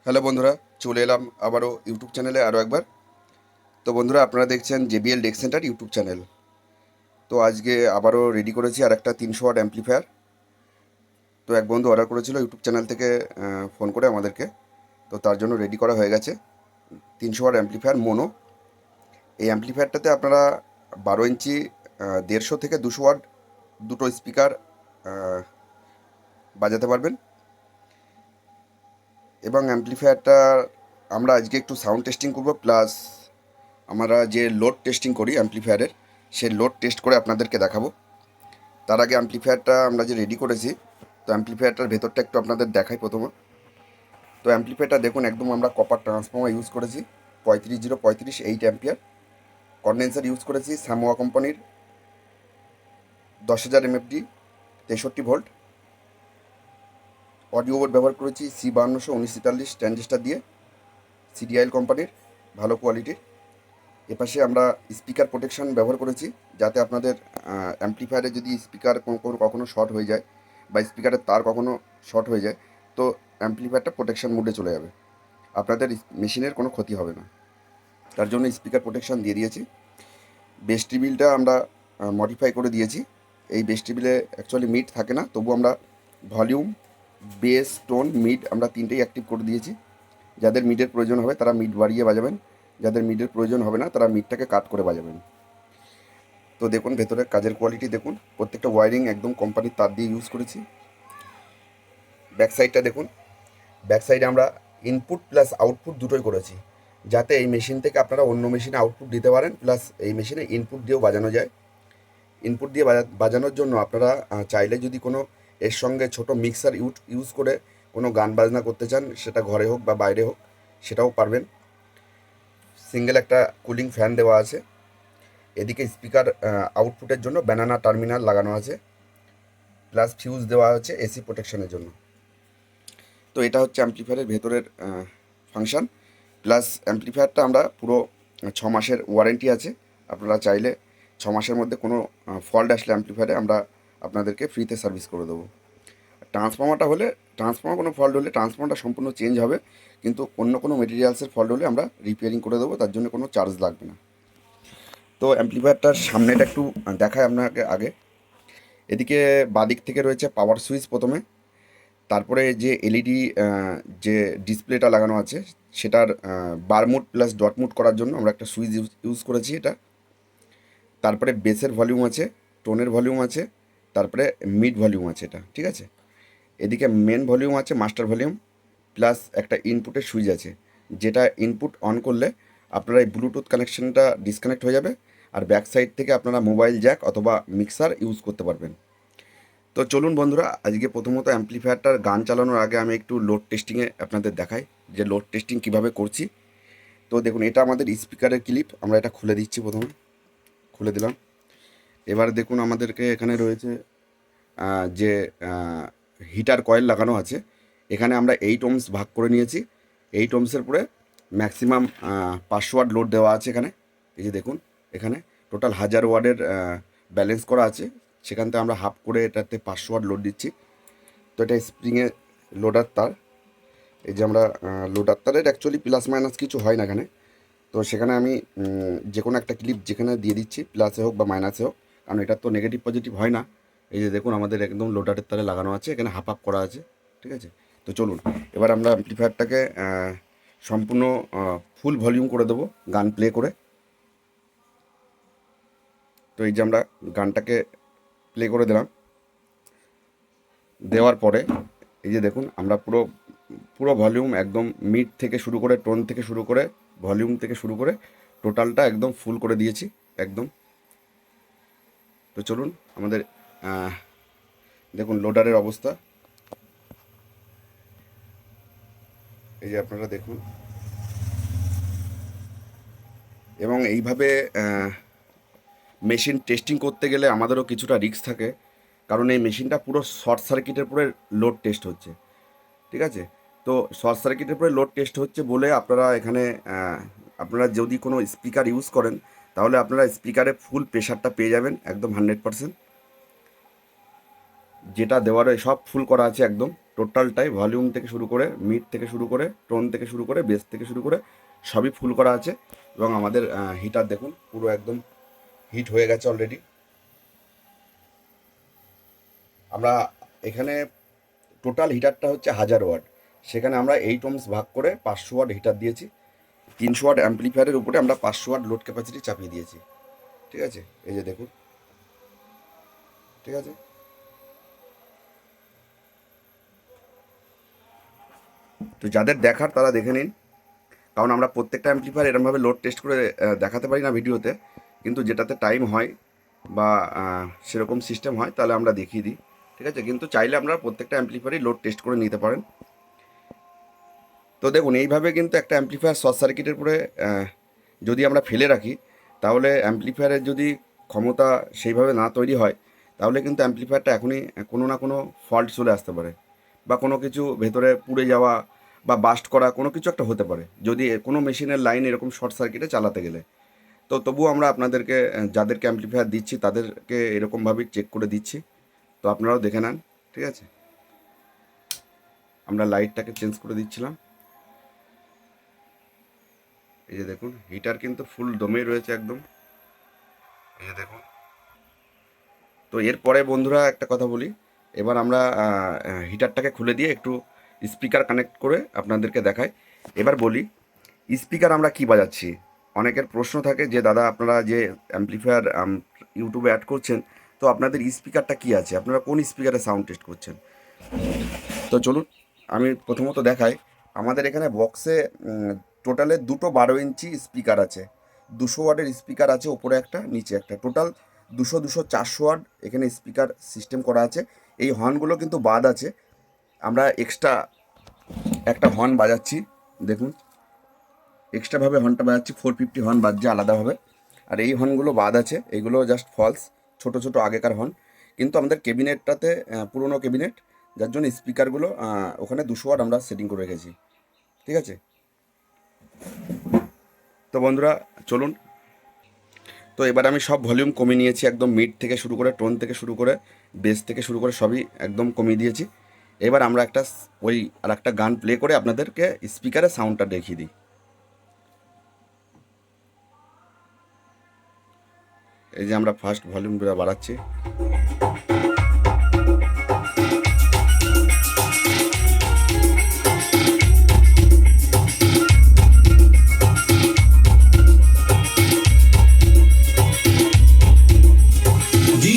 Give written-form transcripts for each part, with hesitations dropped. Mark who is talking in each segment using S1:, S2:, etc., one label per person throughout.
S1: Hello বন্ধুরা, চলে এলাম আবারও ইউটিউব চ্যানেলে আরও একবার। তো বন্ধুরা, আপনারা দেখছেন JBL deck centre YouTube channel. তো আজকে আবারও রেডি করেছি আর একটা 300 ওয়াট অ্যাম্পলিফায়ার। তো এক বন্ধু অর্ডার করেছিল ইউটিউব চ্যানেল থেকে ফোন করে আমাদেরকে। তো তার জন্য রেডি করা হয়ে গেছে 300 ওয়াট অ্যাম্পলিফায়ার মোনো। এই অ্যাম্পলিফায়ারটাতে আপনারা 12 ইঞ্চি 150 থেকে 200 ওয়াট দুটো স্পিকার বাজাতে পারবেন। এবং অ্যাম্পলিফায়ারটা আমরা আজকে একটু সাউন্ড টেস্টিং করব, প্লাস আমরা যে লোড টেস্টিং করি অ্যাম্পলিফায়ারের, সেই লোড টেস্ট করে আপনাদেরকে দেখাবো। তার আগে অ্যাম্পলিফায়ারটা আমরা যে রেডি করেছি, তো অ্যাম্পলিফায়ারটার ভেতরটা একটু আপনাদের দেখাই প্রথমে। তো অ্যাম্পলিফায়ারটা দেখুন, একদম আমরা কপার ট্রান্সফর্মার ইউজ করেছি 35 0 35 8 অ্যাম্পিয়ার। কন্ডেন্সার ইউজ করেছি স্যামোয়া কোম্পানির 10,000 MFD 63 ভোল্ট। অডিও বোর্ড ব্যবহার করেছি C521943 ট্রানজিস্টার দিয়ে, সিডিআইএল কোম্পানির, ভালো কোয়ালিটির। এপাশে আমরা স্পিকার প্রোটেকশন ব্যবহার করেছি, যাতে আপনাদের অ্যাম্পলিফায়ারে যদি স্পিকার কখনো শর্ট হয়ে যায় বা স্পিকারের তার কখনো শর্ট হয়ে যায়, তো অ্যাম্পলিফায়ারটা প্রোটেকশন মোডে চলে যাবে, আপনাদের মেশিনের কোনো ক্ষতি হবে না। তার জন্য স্পিকার প্রোটেকশন দিয়ে দিয়েছি। বেস টেবিলটা আমরা মডিফাই করে দিয়েছি। এই বেস টেবিলে অ্যাকচুয়ালি মিড থাকে না, তবু আমরা ভলিউম, বেস, টোন, মিড আমরা তিনটেই অ্যাক্টিভ করে দিয়েছি। যাদের মিডের প্রয়োজন হবে তারা মিড বাড়িয়ে বাজাবেন, যাদের মিডের প্রয়োজন হবে না তারা মিডটাকে কাট করে বাজাবেন। তো দেখুন ভেতরের কাজের কোয়ালিটি দেখুন, প্রত্যেকটা ওয়ারিং একদম কোম্পানির তার দিয়ে ইউজ করেছি। ব্যাক সাইডটা দেখুন, ব্যাক সাইডে আমরা ইনপুট প্লাস আউটপুট দুটোই করেছি, যাতে এই মেশিন থেকে আপনারা অন্য মেশিনে আউটপুট দিতে পারেন, প্লাস এই মেশিনে ইনপুট দিয়েও বাজানো যায়। ইনপুট দিয়ে বাজানোর জন্য আপনারা চাইলে যদি কোনো এর সঙ্গে ছোট মিক্সার ইউজ করে কোনো গান বাজনা করতে চান, সেটা ঘরে হোক বা বাইরে হোক, সেটাও পারবেন। সিঙ্গেল একটা কুলিং ফ্যান দেওয়া আছে। এদিকে স্পিকার আউটপুটের জন্য ব্যানানা টার্মিনাল লাগানো আছে, প্লাস ফিউজ দেওয়া হচ্ছে এসি প্রোটেকশনের জন্য। তো এটা হচ্ছে অ্যাম্পলিফায়ারের ভেতরের ফাংশান। প্লাস অ্যাম্পলিফায়ারটা আমরা পুরো 6 মাসের ওয়ারেন্টি আছে। আপনারা চাইলে 6 মাসের মধ্যে কোনো ফল্ট আসলে অ্যাম্পলিফায়ারে আমরা আপনাদেরকে ফ্রিতে সার্ভিস করে দেবো। ট্রান্সফর্মার কোনো ফল্ট হলে ট্রান্সফর্মারটা সম্পূর্ণ চেঞ্জ হবে, কিন্তু অন্য কোনো মেটেরিয়ালসের ফল্ট হলে আমরা রিপেয়ারিং করে দেবো, তার জন্য কোনো চার্জ লাগবে না। তো অ্যাম্পলিফায়ারটার সামনেটা একটু দেখায় আপনাকে আগে। এদিকে বাদিক থেকে রয়েছে পাওয়ার সুইচ প্রথমে, তারপরে যে এলইডি যে ডিসপ্লেটা লাগানো আছে, সেটার বার মুড প্লাস ডট মুড করার জন্য আমরা একটা সুইচ ইউজ করেছি এটা। তারপরে বেসের ভলিউম আছে, টোনের ভলিউম আছে, তারপরে মিড ভলিউম আছে, এটা ঠিক আছে। এদিকে মেন ভলিউম আছে, মাস্টার ভলিউম, প্লাস একটা ইনপুটের সুইচ আছে, যেটা ইনপুট অন করলে আপনারা এই ব্লুটুথ কানেকশনটা ডিসকানেক্ট হয়ে যাবে, আর ব্যাক সাইড থেকে আপনারা মোবাইল জ্যাক অথবা মিক্সার ইউজ করতে পারবেন। তো চলুন বন্ধুরা, আজকে প্রথমত অ্যাম্পলিফায়ারটার গান চালানোর আগে আমি একটু লোড টেস্টিংয়ে আপনাদের দেখাই যে লোড টেস্টিং কীভাবে করছি। তো দেখুন, এটা আমাদের স্পিকারের ক্লিপ, আমরা এটা খুলে দিচ্ছি, প্রথমে খুলে দিলাম। এবার দেখুন আমাদেরকে এখানে রয়েছে যে হিটার কয়েল লাগানো আছে। এখানে আমরা 8 ohms ভাগ করে নিয়েছি। 8 ohmsের পরে ম্যাক্সিমাম 500 ওয়াট লোড দেওয়া আছে এখানে। এই যে দেখুন, এখানে টোটাল 1000 ওয়াটের ব্যালেন্স করা আছে, সেখান থেকে আমরা হাফ করে এটাতে 500 ওয়াট লোড দিচ্ছি। তো এটা স্প্রিংয়ে লোডার তার। এই যে আমরা লোডার তারের অ্যাকচুয়ালি প্লাস মাইনাস কিছু হয় না এখানে। তো সেখানে আমি যে কোনো একটা ক্লিপ যেখানে দিয়ে দিচ্ছি, প্লাসে হোক বা মাইনাসে হোক, কারণ এটা তো নেগেটিভ পজিটিভ হয় না। এই যে দেখুন আমাদের একদম লোডারের তারে লাগানো আছে, এখানে হাফ আপ করা আছে, ঠিক আছে। তো চলুন এবার আমরা অ্যাম্পলিফায়ারটাকে সম্পূর্ণ ফুল ভলিউম করে দেবো গান প্লে করে। তো এই যে আমরা গানটাকে প্লে করে দিলাম, দেওয়ার পরে এই যে দেখুন আমরা পুরো পুরো ভলিউম একদম মিড থেকে শুরু করে, টোন থেকে শুরু করে, ভলিউম থেকে শুরু করে টোটালটা একদম ফুল করে দিয়েছি একদম। তো চলুন আমাদের দেখুন লোডারের অবস্থা, এই যে আপনারা দেখুন। এবং এইভাবে মেশিন টেস্টিং করতে গেলে আমাদেরও কিছুটা রিস্ক থাকে, কারণ এই মেশিনটা পুরো শর্ট সার্কিটের পরে লোড টেস্ট হচ্ছে, ঠিক আছে। তো শর্ট সার্কিটের পরে লোড টেস্ট হচ্ছে বলে আপনারা এখানে আপনারা যদি কোনো স্পিকার ইউজ করেন, তাহলে আপনারা স্পিকারে ফুল প্রেশারটা পেয়ে যাবেন একদম 100%, যেটা দেওয়ার সব ফুল করা আছে একদম। টোটালটাই ভলিউম থেকে শুরু করে, মিড থেকে শুরু করে, টোন থেকে শুরু করে, বেস থেকে শুরু করে সবই ফুল করা আছে। এবং আমাদের হিটার দেখুন পুরো একদম হিট হয়ে গেছে অলরেডি। আমরা এখানে টোটাল হিটারটা হচ্ছে 1000 ওয়াট, সেখানে আমরা 8 ohms ভাগ করে 500 ওয়াট হিটার দিয়েছি। 300 ওয়াট অ্যাম্পলিফায়ারের উপরে আমরা 500 ওয়াট লোড ক্যাপাসিটি চাপিয়ে দিয়েছি। ঠিক আছে, এই যে দেখুন, ঠিক আছে। তো যাদের দেখার তারা দেখে নিন, কারণ আমরা প্রত্যেকটা অ্যাম্পলিফায়ার এরকমভাবে লোড টেস্ট করে দেখাতে পারি না ভিডিওতে, কিন্তু যেটাতে টাইম হয় বা সেরকম সিস্টেম হয় তাহলে আমরা দেখিয়ে দিই। ঠিক আছে, কিন্তু চাইলে আমরা প্রত্যেকটা অ্যাম্পলিফায়ারই লোড টেস্ট করে নিতে পারেন। তো দেখুন, এইভাবে কিন্তু একটা অ্যাম্পলিফায়ার শর্ট সার্কিটের পরে যদি আমরা ফেলে রাখি, তাহলে অ্যাম্পলিফায়ারের যদি ক্ষমতা সেইভাবে না তৈরি হয়, তাহলে কিন্তু অ্যাম্পলিফায়ারটা এখনই কোনো না কোনো ফল্ট চলে আসতে পারে, বা কোনো কিছু ভেতরে পুড়ে যাওয়া বা বাস্ট করা কোনো কিছু একটা হতে পারে যদি কোনো মেশিনের লাইন এরকম শর্ট সার্কিটে চালাতে গেলে। তো তবুও আমরা আপনাদেরকে যাদেরকে অ্যাম্পলিফায়ার দিচ্ছি তাদেরকে এরকমভাবেই চেক করে দিচ্ছি। তো আপনারাও দেখে নেন। ঠিক আছে, আমরা লাইটটাকে চেঞ্জ করে দিচ্ছিলাম। এই যে দেখুন, হিটার কিন্তু ফুল দমেই রয়েছে একদম, এই যে দেখুন। তো এরপরে বন্ধুরা একটা কথা বলি, এবার আমরা হিটারটাকে খুলে দিয়ে একটু স্পিকার কানেক্ট করে আপনাদেরকে দেখাই। এবার বলি, স্পিকার আমরা কি বাজাচ্ছি। অনেকের প্রশ্ন থাকে যে দাদা আপনারা যে অ্যাম্পলিফায়ার ইউটিউবে অ্যাড করছেন, তো আপনাদের স্পিকারটা কি আছে, আপনারা কোন স্পিকারে সাউন্ড টেস্ট করছেন। তো চলুন আমি প্রথমত দেখাই। আমাদের এখানে বক্সে টোটালে দুটো 12 ইঞ্চি স্পিকার আছে, 200 ওয়াটের স্পিকার আছে, ওপরে একটা নিচে একটা, টোটাল 200 200 400 ওয়াট এখানে স্পিকার সিস্টেম করা আছে। এই হর্নগুলো কিন্তু বাদ আছে, আমরা এক্সট্রা একটা হর্ন বাজাচ্ছি। দেখুন, এক্সট্রাভাবে হর্নটা বাজাচ্ছি, 450 হর্ন বাজছে আলাদাভাবে। আর এই হর্নগুলো বাদ আছে, এইগুলো জাস্ট ফলস, ছোট ছোট আগেকার হর্ন। কিন্তু আমাদের ক্যাবিনেটটাতে পুরনো ক্যাবিনেট, যার জন্য স্পিকারগুলো ওখানে 200 ওয়াট আমরা সেটিং করে রেখেছি। ঠিক আছে, তো বন্ধুরা চলুন। তো এবার আমি সব ভলিউম কমিয়ে নিয়েছি, একদম মিড থেকে শুরু করে, টোন থেকে শুরু করে, বেস থেকে শুরু করে সবই একদম কমিয়ে দিয়েছি। এবার আমরা আর একটা গান প্লে করে আপনাদেরকে স্পিকারের সাউন্ডটা দেখিয়ে দিই। এই যে আমরা ফার্স্ট ভলিউমটা বাড়াচ্ছি।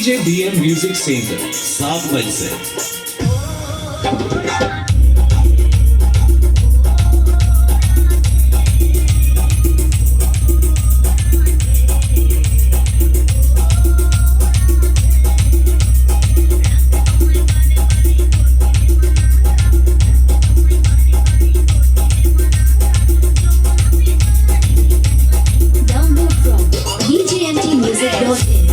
S2: DJ BM Music Center, 7 मई से।
S3: Download from djntmusic.in.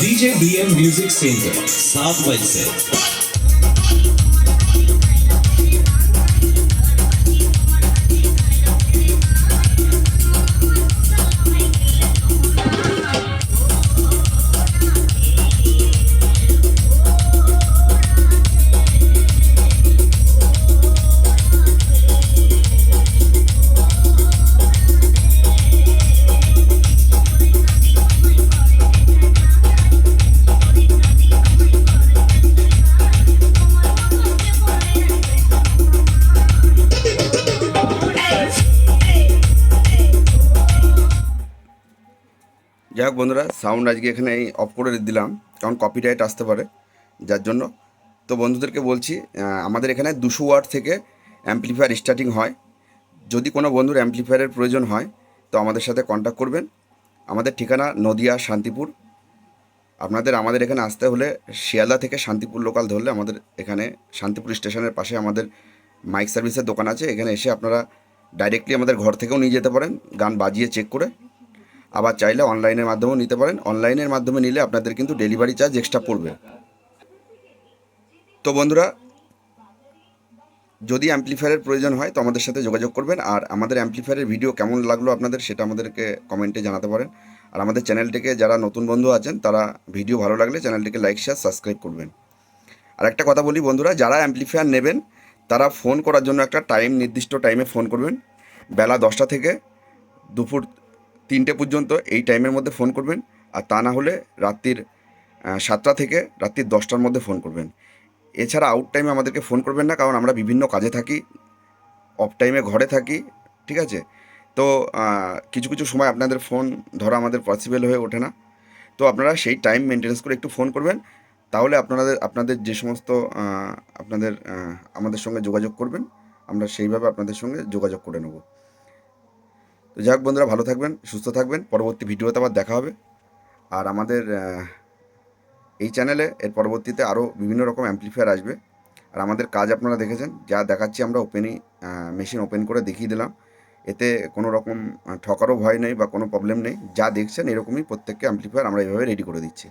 S2: DJ BM Music Center, 7 मई से।
S1: যাক বন্ধুরা, সাউন্ড আজকে এখানে এই অফ করে দিলাম, কারণ কপিরাইট আসতে পারে যার জন্য। তো বন্ধুদেরকে বলছি, আমাদের এখানে 200 ওয়াট থেকে অ্যাম্পলিফায়ার স্টার্টিং হয়। যদি কোনো বন্ধুর অ্যাম্পলিফায়ারের প্রয়োজন হয় তো আমাদের সাথে কন্ট্যাক্ট করবেন। আমাদের ঠিকানা নদিয়া শান্তিপুর। আমাদের এখানে আসতে হলে শিয়ালদা থেকে শান্তিপুর লোকাল ধরলে আমাদের এখানে শান্তিপুর স্টেশনের পাশে আমাদের মাইক সার্ভিসের দোকান আছে। এখানে এসে আপনারা ডাইরেক্টলি আমাদের ঘর থেকেও নিয়ে যেতে পারেন গান বাজিয়ে চেক করে। আবার চাইলে অনলাইনের মাধ্যমেও নিতে পারেন। অনলাইনের মাধ্যমে নিলে আপনাদের কিন্তু ডেলিভারি চার্জ এক্সট্রা পড়বে। তো বন্ধুরা, যদি অ্যাম্পলিফায়ারের প্রয়োজন হয় তো আমাদের সাথে যোগাযোগ করবেন। আর আমাদের অ্যাম্পলিফায়ারের ভিডিও কেমন লাগলো আপনাদের সেটা আমাদেরকে কমেন্টে জানাতে পারেন। আর আমাদের চ্যানেলটিকে যারা নতুন বন্ধু আছেন তারা ভিডিও ভালো লাগলে চ্যানেলটিকে লাইক শেয়ার সাবস্ক্রাইব করবেন। আর একটা কথা বলি বন্ধুরা, যারা অ্যাম্পলিফায়ার নেবেন তারা ফোন করার জন্য একটা নির্দিষ্ট টাইমে ফোন করবেন। বেলা 10টা থেকে দুপুর 3টে পর্যন্ত এই টাইমের মধ্যে ফোন করবেন। আর তা না হলে রাত্রির 7টা থেকে রাত্রির 10টার মধ্যে ফোন করবেন। এছাড়া আউট টাইমে আমাদেরকে ফোন করবেন না, কারণ আমরা বিভিন্ন কাজে থাকি, অফ টাইমে ঘরে থাকি, ঠিক আছে? তো কিছু কিছু সময় আপনাদের ফোন ধরা আমাদের পসিবল হয়ে ওঠে না। তো আপনারা সেই টাইম মেনটেন্স করে একটু ফোন করবেন, তাহলে আপনাদের যে সমস্ত আমাদের সঙ্গে যোগাযোগ করবেন, আমরা সেইভাবে আপনাদের সঙ্গে যোগাযোগ করে নেব। তো যাই হোক বন্ধুরা, ভালো থাকবেন, সুস্থ থাকবেন। পরবর্তী ভিডিওতে আবার দেখা হবে। আর আমাদের এই চ্যানেলে এর পরবর্তীতে আরও বিভিন্ন রকম অ্যাম্পলিফায়ার আসবে। আর আমাদের কাজ আপনারা দেখেছেন, যা দেখাচ্ছি আমরা মেশিন ওপেন করে দেখিয়ে দিলাম। এতে কোনো রকম ঠকারও ভয় নেই বা কোনো প্রবলেম নেই। যা দেখছেন এরকমই প্রত্যেককে অ্যাম্পলিফায়ার আমরা এভাবে রেডি করে দিচ্ছি।